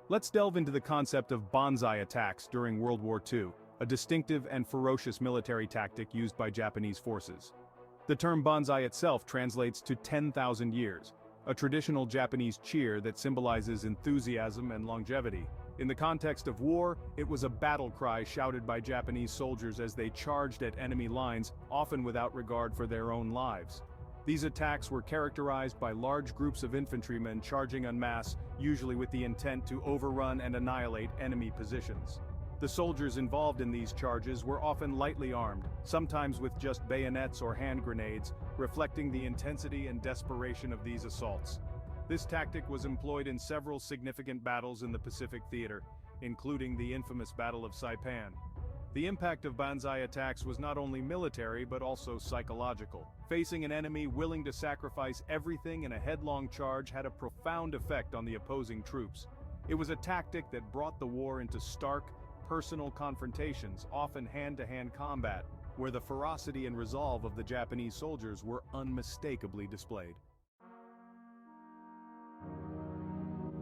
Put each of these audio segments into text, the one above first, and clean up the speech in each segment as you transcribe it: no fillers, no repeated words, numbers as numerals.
Let's delve into the concept of Banzai attacks during World War II, a distinctive and ferocious military tactic used by Japanese forces. The term Banzai itself translates to 10,000 years, a traditional Japanese cheer that symbolizes enthusiasm and longevity. In the context of war, it was a battle cry shouted by Japanese soldiers as they charged at enemy lines, often without regard for their own lives. These attacks were characterized by large groups of infantrymen charging en masse, usually with the intent to overrun and annihilate enemy positions. The soldiers involved in these charges were often lightly armed, sometimes with just bayonets or hand grenades, reflecting the intensity and desperation of these assaults. This tactic was employed in several significant battles in the Pacific Theater, including the infamous Battle of Saipan. The impact of Banzai attacks was not only military but also psychological. Facing an enemy willing to sacrifice everything in a headlong charge had a profound effect on the opposing troops. It was a tactic that brought the war into stark, personal confrontations, often hand-to-hand combat, where the ferocity and resolve of the Japanese soldiers were unmistakably displayed.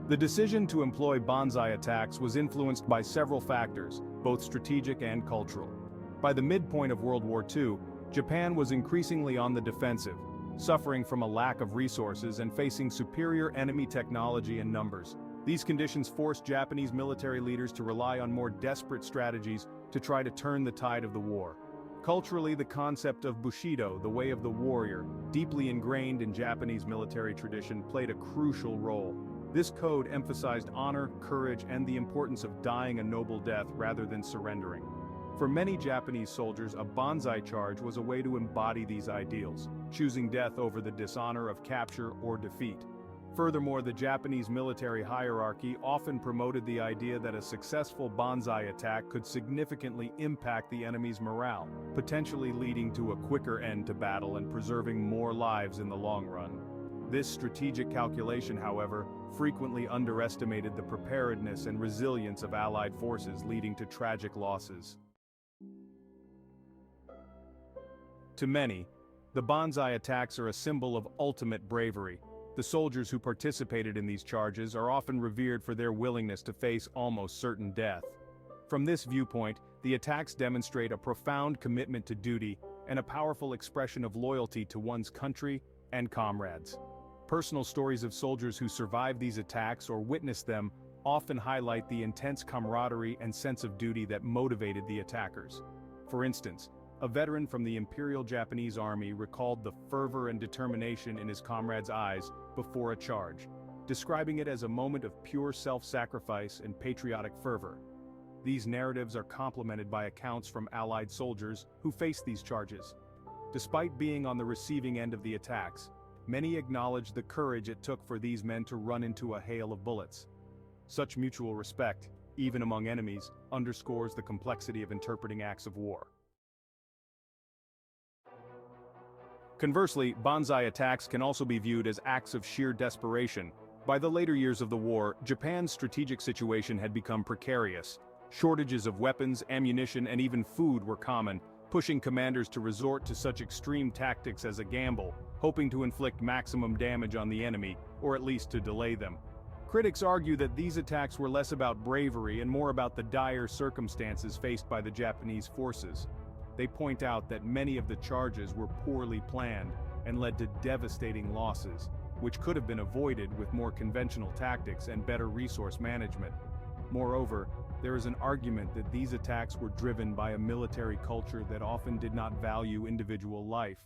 The decision to employ Banzai attacks was influenced by several factors, both strategic and cultural. By the midpoint of World War II, Japan was increasingly on the defensive, suffering from a lack of resources and facing superior enemy technology and numbers. These conditions forced Japanese military leaders to rely on more desperate strategies to try to turn the tide of the war. Culturally, the concept of Bushido, the way of the warrior, deeply ingrained in Japanese military tradition, played a crucial role. This code emphasized honor, courage, and the importance of dying a noble death rather than surrendering. For many Japanese soldiers, a Banzai charge was a way to embody these ideals, choosing death over the dishonor of capture or defeat. Furthermore, the Japanese military hierarchy often promoted the idea that a successful Banzai attack could significantly impact the enemy's morale, potentially leading to a quicker end to battle and preserving more lives in the long run. This strategic calculation, however, frequently underestimated the preparedness and resilience of Allied forces, leading to tragic losses. To many, the Banzai attacks are a symbol of ultimate bravery. The soldiers who participated in these charges are often revered for their willingness to face almost certain death. From this viewpoint, the attacks demonstrate a profound commitment to duty and a powerful expression of loyalty to one's country and comrades. Personal stories of soldiers who survived these attacks or witnessed them often highlight the intense camaraderie and sense of duty that motivated the attackers. For instance, a veteran from the Imperial Japanese Army recalled the fervor and determination in his comrades' eyes before a charge, describing it as a moment of pure self-sacrifice and patriotic fervor. These narratives are complemented by accounts from Allied soldiers who faced these charges. Despite being on the receiving end of the attacks, many acknowledged the courage it took for these men to run into a hail of bullets. Such mutual respect, even among enemies, underscores the complexity of interpreting acts of war. Conversely, Banzai attacks can also be viewed as acts of sheer desperation. By the later years of the war, Japan's strategic situation had become precarious. Shortages of weapons, ammunition, and even food were common, pushing commanders to resort to such extreme tactics as a gamble, hoping to inflict maximum damage on the enemy, or at least to delay them. Critics argue that these attacks were less about bravery and more about the dire circumstances faced by the Japanese forces. They point out that many of the charges were poorly planned and led to devastating losses, which could have been avoided with more conventional tactics and better resource management. Moreover, there is an argument that these attacks were driven by a military culture that often did not value individual life.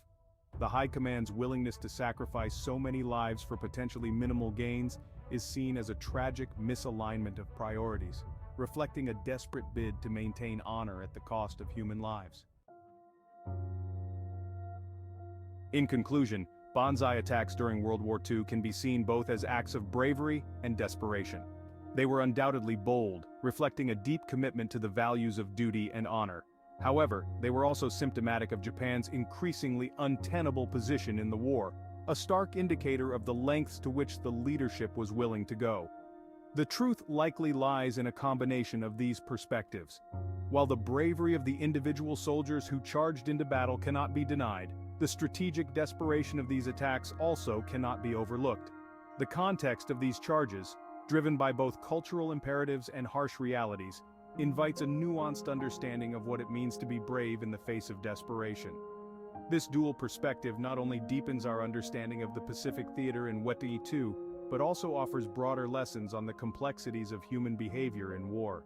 The High Command's willingness to sacrifice so many lives for potentially minimal gains is seen as a tragic misalignment of priorities, reflecting a desperate bid to maintain honor at the cost of human lives. In conclusion, Banzai attacks during World War II can be seen both as acts of bravery and desperation. They were undoubtedly bold, reflecting a deep commitment to the values of duty and honor. However, they were also symptomatic of Japan's increasingly untenable position in the war, a stark indicator of the lengths to which the leadership was willing to go. The truth likely lies in a combination of these perspectives. While the bravery of the individual soldiers who charged into battle cannot be denied, the strategic desperation of these attacks also cannot be overlooked. The context of these charges, driven by both cultural imperatives and harsh realities, invites a nuanced understanding of what it means to be brave in the face of desperation. This dual perspective not only deepens our understanding of the Pacific theater in Wet'suwet'en, but also offers broader lessons on the complexities of human behavior in war.